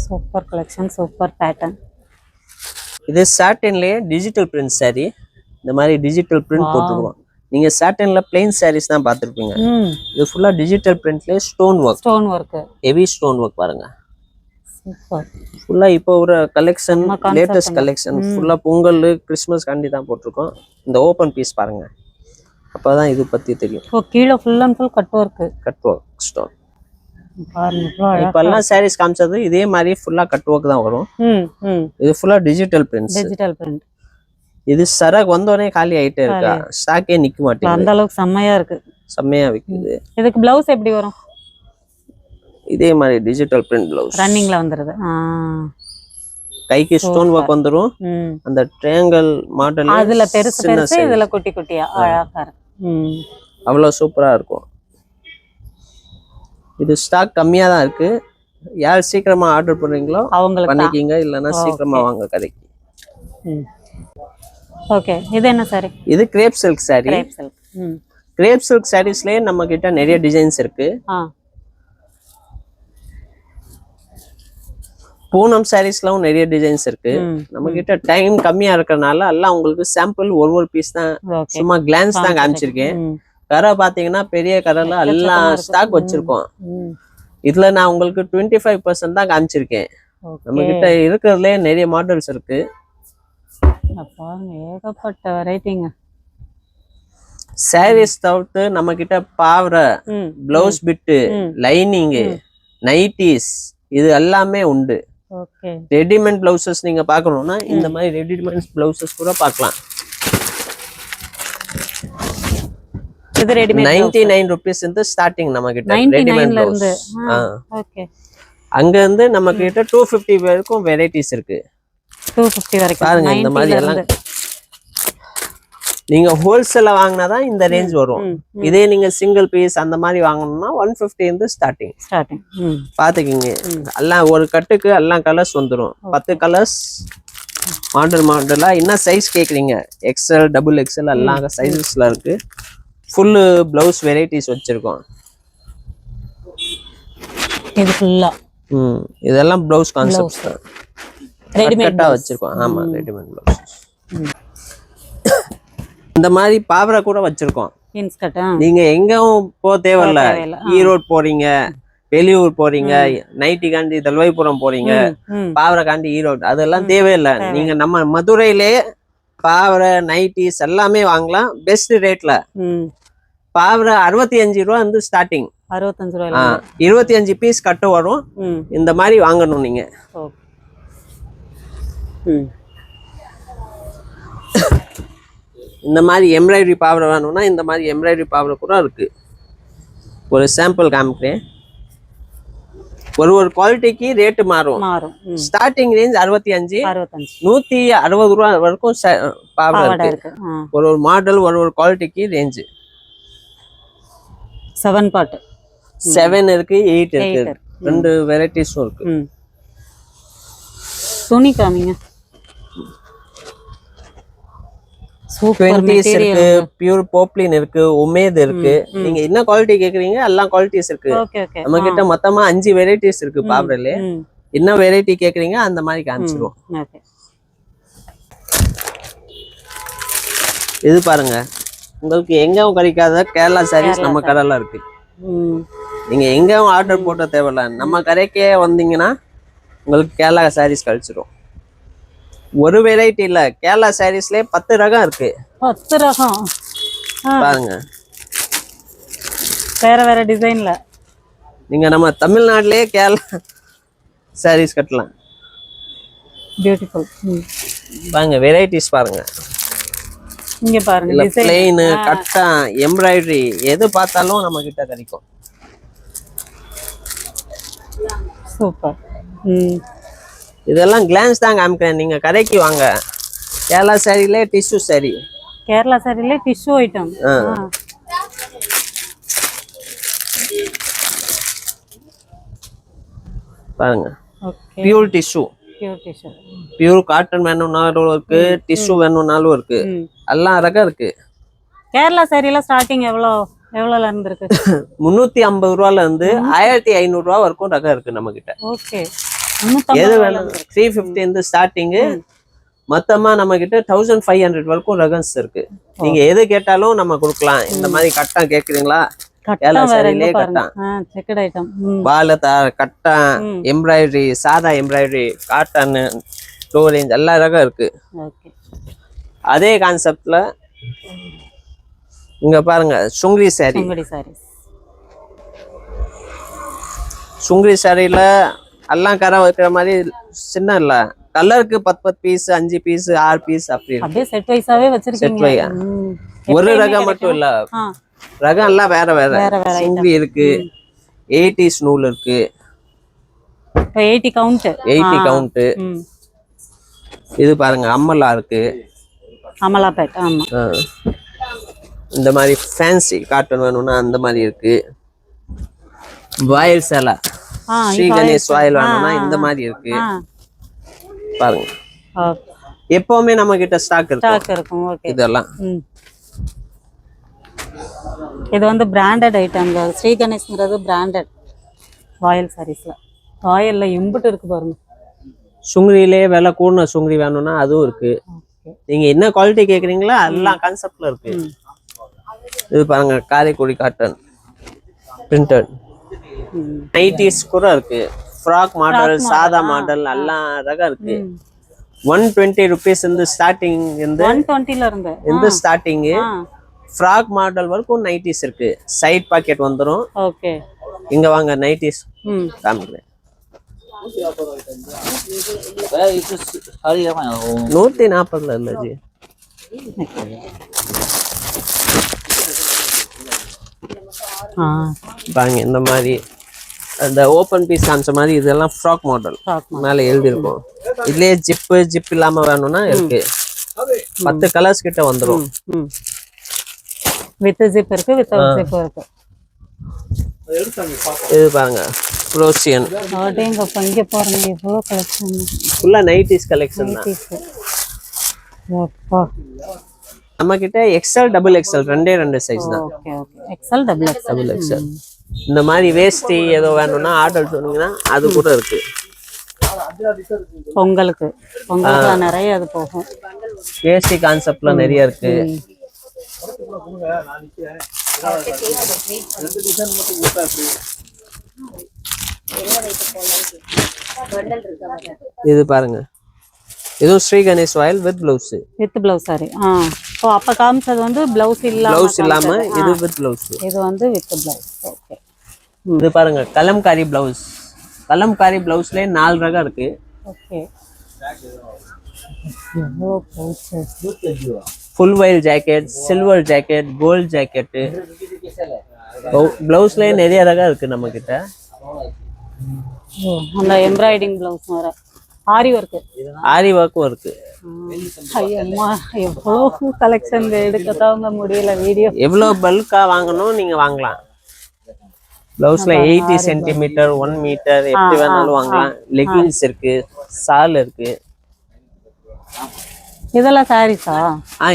Super collection, super pattern. இது சாட்டின்லயே டிஜிட்டல் பிரிண்ட் சாரி. இந்த மாதிரி டிஜிட்டல் பிரிண்ட் போட்டுருவோம். நீங்க சாட்டின்ல பிளைன் சாரீஸ் தான் பார்த்திருப்பீங்க. இது ஃபுல்லா டிஜிட்டல் பிரிண்ட்லயே stone work. Stone work, heavy stone work பாருங்க. சூப்பர். ஃபுல்லா இப்போ ஒரு கலெக்ஷன், லேட்டஸ்ட் கலெக்ஷன். ஃபுல்லா பொங்கல் கிறிஸ்மஸ் காண்டி தான் போட்டிருக்கோம். இந்த ஓபன் பீஸ் பாருங்க, அப்பதான் இது பத்தி தெரியும். ஓ, கீழ full and full cut work. Cut work stone பாருங்க. இப்ப எல்லாம் சாரீஸ் காமிச்சது இதே மாதிரி ஃபுல்லா கட் ஒர்க் தான் வரும். இது ஃபுல்லா டிஜிட்டல் பிரிண்ட்ஸ். Digital print. இது சரக் வந்தோடனே காலி ஆயிட்டே இருக்கா, ஸ்டாக்கே நிக்க மாட்டேங்குது. அந்த அளவுக்கு செம்மையா இருக்கு, செம்மையா விக்குது. இதுக்கு பிளவுஸ் எப்படி வரும்? இதே மாதிரி டிஜிட்டல் பிரிண்ட் பிளவுஸ் ரன்னிங்ல வந்துருது. கைக்கு ஸ்டோன் ஒர்க் வந்துரும். அந்த ட்ரையாங்கிள் மாடல் அதுல பெருசு பெருசு, இதுல குட்டி குட்டியா அழகா இருக்கு. அவ்வளவு சூப்பரா இருக்கும். இது ஸ்டாக் கம்மியா தான் இருக்கு. யார் சீக்கிரமா ஆர்டர் பண்றீங்களோ அவங்களுக்கு பண்ணிக்கிங்க, இல்லனா சீக்கிரமா வாங்க கடைக்கு. ஓகே. இது என்ன சாரி? இது crepe silk saree. Crepe silk. Crepe silk சாரீஸ்லயே நம்ம கிட்ட நிறைய டிசைன்ஸ் இருக்கு. பூனம் சாரீஸ்லயும் நிறைய டிசைன்ஸ் இருக்கு. நம்ம கிட்ட டைம் கம்மியா இருக்கறனால எல்லாம் உங்களுக்கு சாம்பிள் ஒரு பீஸ் தான், சும்மா கிளான்ஸ் தான் காமிச்சிருக்கேன். கடை பாத்தீங்கன்னா பெரிய கடைல எல்லாம் ஸ்டாக் வச்சிருக்கோம். இதுல நான் உங்களுக்கு 25% தான் காமிச்சிருக்கேன். நம்ம கிட்ட இருக்கிறதுல நிறைய மாடல்ஸ் இருக்கு. ஏகப்பட்ட வெரைட்டிங்க. சாரீஸ் தவிர்த்து நம்ம கிட்ட பாவரை, பிளவுஸ் பிட்டு, லைனிங், நைட்டிஸ் இது எல்லாமே உண்டு. ரெடிமேட் பிளவுசஸ் நீங்க பாக்கணும்னா இந்த மாதிரி ரெடிமேட் பிளவுசஸ் கூட பார்க்கலாம். இது ரெடிமேட் 99 rupees இருந்து ஸ்டார்டிங் நம்ம கிட்ட ரெடிமேட் பிளவுஸ். ஓகே. அங்க இருந்து நம்ம கிட்ட 250 வரைக்கும் வெரைட்டிஸ் இருக்கு. 250 வரைக்கும் பாருங்க. இந்த மாதிரி எல்லாம் நீங்க ஹோல்சேல்ல வாங்குனாதான் இந்த ரேஞ்ச் வரும். இதே நீங்க சிங்கிள் பீஸ் அந்த மாதிரி வாங்கணும்னா 150 இருந்து ஸ்டார்டிங். பாத்துக்கிங்க, எல்லாம் ஒரு கட்டுக்கு எல்லாம் கலர்ஸ் வந்துடும். 10 கலர்ஸ் மாடலா. என்ன சைஸ் கேக்குறீங்க? எக்ஸ்எல், டபுள் எக்ஸ்எல் எல்லாம் சைஸஸ்ல இருக்கு. ஃபுல் பிளவுஸ் வெரைட்டிஸ் வச்சிருக்கோம். இது ஃபுல்லா இதெல்லாம் பிளவுஸ் கான்செப்ட்ஸ் தான், ரெடிமேடா வச்சிருக்கோம். ஆமா, ரெடிமேட் பிளவுஸ். இந்த மாதிரி பாவரை கூட வச்சிருக்கோம். நீங்க எங்கவும் போ தேவையில்ல. ஈரோடு போறீங்க, வெளியூர் போறீங்க, நைட்டி காண்டி தல்வாய்புரம் போறீங்க, பாவரை காண்டி ஈரோடு, அதெல்லாம் தேவையில்லை. நீங்க நம்ம மதுரையிலே பாவரை நைட்டிஸ் எல்லாமே வாங்கலாம் பெஸ்ட் ரேட்ல. பாவரை 65 ரூபா வந்து ஸ்டார்டிங். 65 ரூபா. 25 பீஸ் கட்டு வரும். இந்த மாதிரி வாங்கணும் நீங்க. இந்த மாதிரி எம்ப்ராய்டரி பாவரை வேணும்னா இந்த மாதிரி எம்ப்ராய்டரி பாவரை கூட இருக்கு. ஒரு சாம்பிள் காமிக்கிறேன். ஒரு குவாலிட்டிக்கு ரேட்டு மாறும். ஸ்டார்டிங் ரேஞ்ச் 65, 160 ரூபா வரைக்கும் பாவரை இருக்கு. ஒரு மாடல் ஒரு குவாலிட்டிக்கு ரேஞ்சு. 7 பார்ட் 7 இருக்கு, 8 இருக்கு. ரெண்டு வெரைட்டிஸும் இருக்கு. துணி காமிங்க. 20s இருக்கு, பியூர் போப்ளின் இருக்கு, உமேத் இருக்கு. நீங்க என்ன குவாலிட்டி கேக்குறீங்க எல்லாம் குவாலிட்டிஸ் இருக்கு. நம்ம கிட்ட மொத்தமா 5 வெரைட்டிஸ் இருக்கு பாவரையில. என்ன வெரைட்டி கேக்குறீங்க அந்த மாதிரி காமிச்சிருவோம். இது பாருங்க, உங்களுக்கு எங்கவும் கிடைக்காத கேரளா சாரீஸ் நம்ம கடையில இருக்கு. நீங்க எங்கவும் ஆர்டர் போட்ட தேவையில்ல, நம்ம கடைக்கே வந்தீங்கன்னா உங்களுக்கு கேரளா சாரீஸ் கிடைச்சிரும். ஒரு வெரைட்டி இல்ல, கேரளா சாரீஸ்லயே 10 ரகம் இருக்கு. 10 ரகம் பாருங்க, வேற வேற டிசைன்ல. நீங்க நம்ம தமிழ்நாட்டிலேயே கேரளா சாரீஸ் கட்டலாம். பியூட்டிஃபுல். பாருங்க வெரைட்டிஸ் பாருங்க. இங்க பாருங்க, இல்ல பிளைன், கட்டா, எம்ப்ராய்டரி எது பார்த்தாலும் நம்ம கிட்ட கிடைக்கும். சூப்பர். இதெல்லாம் கிளான்ஸ் தான் காமிக்கிறேன், நீங்க கடைக்கு வாங்க. கேரளா சாரிலே டிஷ்யூ சாரி. கேரளா சாரிலே டிஷ்யூ ஐட்டம். பாருங்க, okay. Pure tissue. Pure tissue. Pure cotton வேணும்னாலும் இருக்கு, டிஷ்யூ வேணும்னாலும் இருக்கு, எல்லாம் ரகம் இருக்கு. கேரளா சாரில ஸ்டார்டிங் எவ்வளவுல இருந்து இருக்கு? 350 ரூபால இருந்து 1500 ரூபா வரைக்கும் ரகம் இருக்கு நம்ம கிட்ட. ஓகே. எது வேணும்? 350 இருந்து ஸ்டார்டிங். மொத்தமா நம்ம கிட்ட 1500 வரைக்கும் ரகம்ஸ் இருக்கு. நீங்க எது கேட்டாலும் நம்ம கொடுக்கலாம். இந்த மாதிரி கட்டம் கேக்குறீங்களா? கேரளா சாரிலே கட்டம், செக்கட் ஐட்டம், பாலதா கட்டம், எம்ப்ராய்டரி, சாதா எம்ப்ராய்டரி, காட்டன், லோ ரேஞ்ச் எல்லா ரகம் இருக்கு. ஓகே. அதே கான்செப்ட்ல இங்க பாருங்க, சுங்குடி சாரி. சுங்குடி சாரியில எல்லாம் கரை வைக்கிற மாதிரி சின்ன இல்ல, கலருக்கு 10 பீஸ், 5 பீஸ், 6 பீஸ் அப்படி அப்படியே செட் வைஸாவே வச்சிருக்கீங்க. ஒரு ரகம் மட்டும் இல்ல, ரகம் எல்லாம் வேற வேற. சுங்குடி இருக்கு, 80s நூல் இருக்கு, 80 கவுண்ட். இது பாருங்க, அம்மலா இருக்கு, அமலா பேட். ஆமா, இந்த மாதிரி ஃபேன்சி காட்டன் வேணும்னா அந்த மாதிரி இருக்கு. வாயில் சேலை, ஸ்ரீ கணேஷ் வாயில் வேணும்னா இந்த மாதிரி இருக்கு. பாருங்க, எப்பவுமே நம்ம கிட்ட ஸ்டாக் இருக்கும். ஓகே. இதெல்லாம் இது வந்து பிராண்டட் ஐட்டம். ஸ்ரீ கணேஷ்ங்கிறது பிராண்டட் ராயல் சாரீஸ்ல. ராயல்ல இம்புட் இருக்கு பாருங்க. சுங்குடியிலே விலை கூடின சுங்குடி வேணும்னா அதுவும் இருக்கு. நீங்க என்ன குவாலிட்டி கேக்குறீங்களோ எல்லாம் கான்செப்ட்ல இருக்கு. இது பாருங்க, காரைக்குடி காட்டன் பிரிண்டட் நைட்டிஸ் கூட இருக்கு. ஃப்ராக் மாடல், சாதா மாடல் எல்லாம் ரகம் இருக்கு. 120 rupees இருந்து ஸ்டார்டிங். 120ல இருந்து ஸ்டார்டிங். ஃப்ராக் மாடல் வரைக்கும் நைட்டிஸ் இருக்கு. சைட் பாக்கெட் வந்துரும். ஓகே. இங்க வாங்க, நைட்டிஸ் காமிக்கிறேன். 140 இல்ல ஜி. பாருங்க, இந்த மாதிரி அந்த ஓபன் பீஸ் காமிச்ச மாதிரி இதெல்லாம் ஃப்ராக் மாடல் மேல எழுதி இருக்கும். இதுலயே ஜிப் இல்லாம வேணும்னா இருக்கு. 10 கலர்ஸ் கிட்ட வந்துரும். வித் ஜிப் இருக்கு, வித்தவுட் ஜிப் இருக்கு. இது பாருங்க, ப்ரோசியன். அடேங்கப்பா, இங்க பாருங்க இவ்ளோ கலெக்ஷன். ஃபுல்லா நைட்டிஸ் கலெக்ஷன் தான். அப்பா, நம்ம கிட்ட XL, XXL ரெண்டே சைஸ் தான். Okay okay. XL, XXL. இந்த மாதிரி வேஷ்டி ஏதோ வேணும்னா ஆர்டர் சொன்னீங்கன்னா அது கூட இருக்கு. பொங்கலுக்கு நிறைய அது போகும். வேஷ்டி கான்செப்ட்ல நிறைய இருக்கு. இது பாருங்க, இதுவும் Shri Ganesh royal with blouse. Sari. So அப்ப காமிச்சது வந்து பிளவுஸ் இல்லாம இது வித் பிளவுஸ். இது வந்து வித் பிளவுஸ். ஓகே. இது பாருங்க, கலம்காரி பிளவுஸ். கலம்காரி பிளவுஸ்ல 4 ரகம் இருக்கு. Okay. Full voile jacket, silver jacket, gold jacket. பிளவுஸ்ல நிறைய ரகம் இருக்கு நம்ம கிட்ட. அந்த எம்ப்ராய்டிங் பிளவுஸ் வர ஆரி ஒர்க்கும் இருக்கு. ஐயம்மா, எவ்வளவு கலெக்ஷன் எடுக்கத்தாங்க முடியல. வீடியோ எவ்வளவு பல்கா வாங்கணும் நீங்க வாங்கலாம். பிளவுஸ்ல 80 சென்டிமீட்டர், 1 மீட்டர் எப்படி வேணாலும் வாங்கலாம். லெகின்ஸ் இருக்கு, சால் இருக்கு. இதெல்லாம் சாரீஸா?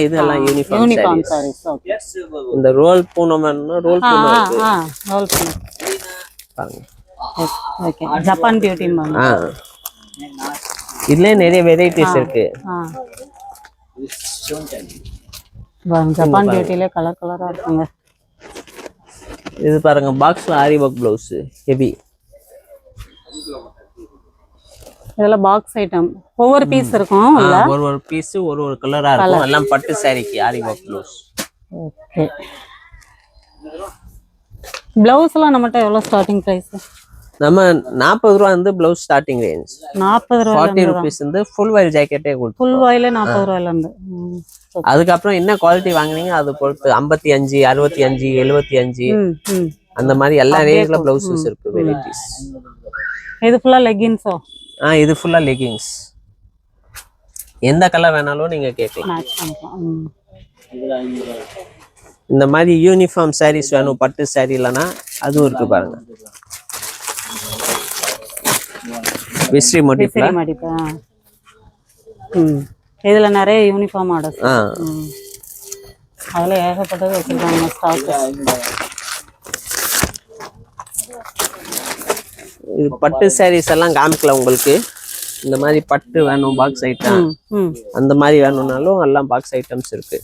இதெல்லாம் யூனிஃபார்ம் சாரீஸ். ஓகே. இந்த ரோல் பூனம்னா ரோல் பூனம் இருக்கு. ரோல் பூனம் பாருங்க. ஓகே. ஜப்பான் பியூட்டி மாங்க. இதுல நிறைய வெரைட்டிஸ் இருக்கு. ஜப்பான் பியூட்டில கலர் கலரா இருக்குங்க. இது பாருங்க, பாக்ஸ்ல ஆரி ஒர்க் பிளவுஸ் ஹெவி. இதெல்லாம் பாக்ஸ் ஐட்டம். ஒவ்வொரு பீஸ் இருக்கும் இல்ல? ஒரு பீஸ் ஒரு கலரா இருக்கும். எல்லாம் பட்டு சாரிக்கு ஆரி ஒர்க் பிளவுஸ். ஓகே. பிளவுஸ்லாம் நம்மட்ட எவ்வளவு ஸ்டார்டிங் பிரைஸ்? நம்ம 40 ரூபாய் இருந்து பிளவுஸ் ஸ்டார்டிங் ரேஞ்ச். 40 ரூபாய் 40 rupees இருந்து ஃபுல் வைல் ஜாக்கெட்டே கொடுத்து. ஃபுல் வைல 40 ரூபாயில இருந்து. அதுக்கு அப்புறம் என்ன குவாலிட்டி வாங்குனீங்க அது பொறுத்து 55, 65, 75 அந்த மாதிரி எல்லா ரேஞ்ச்ல பிளவுசஸ் இருக்கு வெரைட்டிஸ். இது ஃபுல்லா லெகின்ஸோ? இது ஃபுல்லா லெகிங்ஸ். எந்த கலர் வேணாலும் நீங்க கேட்கலாம். மேட்ச் பண்ணிக்கலாம். இந்த மாதிரி யூனிஃபார்ம் சாரீஸ் வேணும், பட்டு சாரி இல்லைன்னா அதுவும் இருக்கு பாருங்க. விஸ்ரி மடிப்பு. இதுல நிறைய யூனிஃபார்ம் ஆர்டர்ஸ். அதுல ஏகப்பட்டது வச்சிருக்காங்க ஸ்டாக். இது பட்டு சாரீஸ் எல்லாம் காமிக்கல உங்களுக்கு. இந்த மாதிரி பட்டு வேணும் பாக்ஸ் ஐட்டம், அந்த மாதிரி வேணும்னாலும் எல்லாம் பாக்ஸ் ஐட்டம்ஸ் இருக்கு.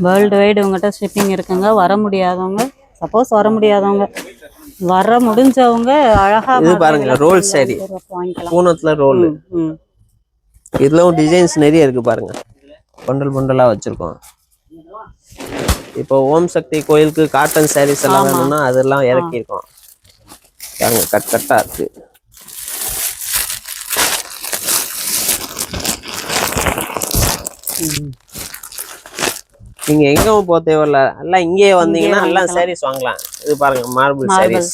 வேர்ல்டு வைடு உங்ககிட்ட ஷிப்பிங் இருக்குங்க. வர முடியாதவங்க, சப்போஸ் வர முடியாதவங்க, வர முடிஞ்சவங்க அழகா இது பாருங்க ரோல் சாரி, பூனத்துல ரோல். இதுலயும் டிசைன்ஸ் நிறைய இருக்கு பாருங்க. பண்டல் பண்டலா வச்சிருக்கோம். இப்போ ஓம் சக்தி கோயிலுக்கு காட்டன் சாரீஸ் எல்லாம் வேணும்னா அதெல்லாம் இறக்கி இருக்கோம். கட் கட்டா இருக்கு. நீங்க எங்கவும் போக தேவையில்ல, எல்லாம் இங்கேயே வந்தீங்கன்னா எல்லாம் சாரீஸ் வாங்கலாம். இது பாருங்க மார்பிள் சாரீஸ்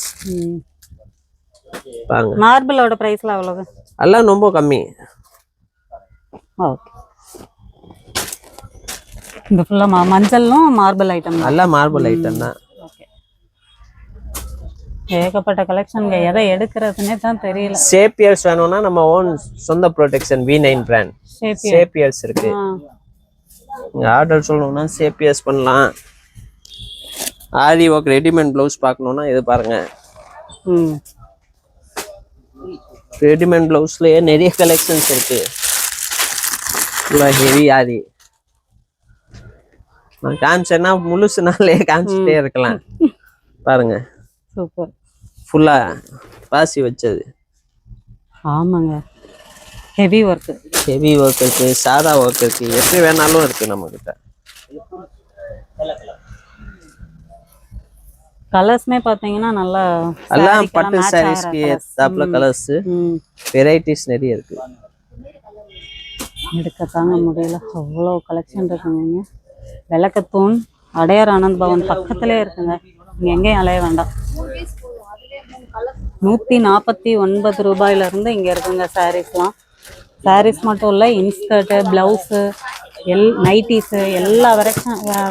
பாருங்க. மார்பிளோட பிரைஸ்ல அவ்வளவு எல்லாம் ரொம்ப கம்மி. ஓகே. இந்த ஃபுல்லா மஞ்சளும் மார்பிள் ஐட்டம் தான். எல்லாம் மார்பிள் ஐட்டம் தான். ஏகப்பட்ட கலெக்ஷன். எதை எடுக்கிறதுனே தான் தெரியல. சேப்பியர்ஸ் வேணும்னா நம்ம ஓன் சொந்த ப்ரொடெக்ஷன் V9 பிராண்ட் சேப்பியர்ஸ் இருக்கு. ஆர்டர் சொல்லணும்னா சேப்பியர்ஸ் பண்ணலாம். ஆரி ஒர்க் ரெடிமேட் ப்ளவுஸ் பார்க்கணும்னா இது பாருங்க. ரெடிமேட் ப்ளவுஸ்லயே நிறைய கலெக்ஷன்ஸ் இருக்கு. ஹெவி ஆரி நான் காமிச்சேன்னா முழுசு நாளே காமிச்சிட்டே இருக்கலாம். பாருங்க சூப்பர். ஃபுல்லா பாசி வச்சது. ஆமாங்க. Heavy work. ஹெவி ஒர்க் இருக்கு, சாதா ஒர்க் இருக்கு, எப்படி வேணாலும் இருக்கு நம்ம கிட்ட. கலர்ஸ்மே பாத்தீங்கன்னா நல்லா எல்லாம் பட்டு சாரீஸ்க்கு ஏத்தாப்புல கலர்ஸ் வெரைட்டிஸ் நிறைய இருக்கு. எடுக்க தாங்க முடியல, அவ்வளோ கலெக்ஷன் இருக்குங்க. விளக்கத்தூண் அடையார் ஆனந்த் பவன் பக்கத்திலே இருக்குங்க. நீங்க எங்கேயும் அலைய வேண்டாம். 149 ரூபாயில இருந்து இங்க இருக்குங்க சாரீஸ்லாம். சாரீஸ் மட்டும் இல்லை, இன்ஸ்கர்ட்டு, பிளவுஸு, நைட்டிஸு, எல்லா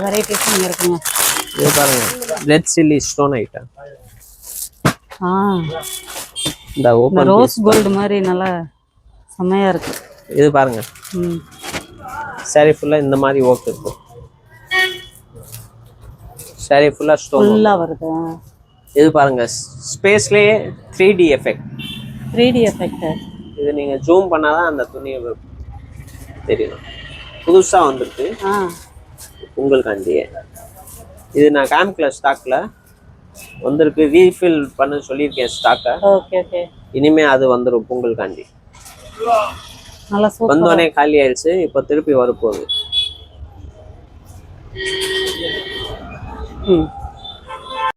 வெரைட்டிஸும் இங்கே இருக்குங்க. இது பாருங்க ரெட் சில்லி ஸ்டோன் ஐட்டம். இந்த ரோஸ் கோல்டு மாதிரி நல்லா செம்மையா இருக்கு. இது பாருங்க சாரி ஃபுல்லா இந்த மாதிரி ஒர்க் இருக்கும். சாரி ஃபுல்லா ஸ்டோன் ஃபுல்லா வருது. இது பாருங்க ஸ்பேஸ்லயே 3D எஃபெக்ட். 3D effect. இது நீங்க ஜூம் பண்ணாதான் அந்த துணி தெரியும். புதுசா வந்திருக்கு உங்களுக்காண்டியே. இது நான் காமிக்கல, ஸ்டாக்ல வந்திருக்கு. ரீஃபில் பண்ண சொல்லியிருக்கேன் ஸ்டாக்கை. Okay okay. இனிமே அது வந்துடும் உங்களுக்காண்டி. நல்லா சூப்பர். வந்தோடனே காலி ஆயிடுச்சு, இப்போ திருப்பி வரப்போகுது.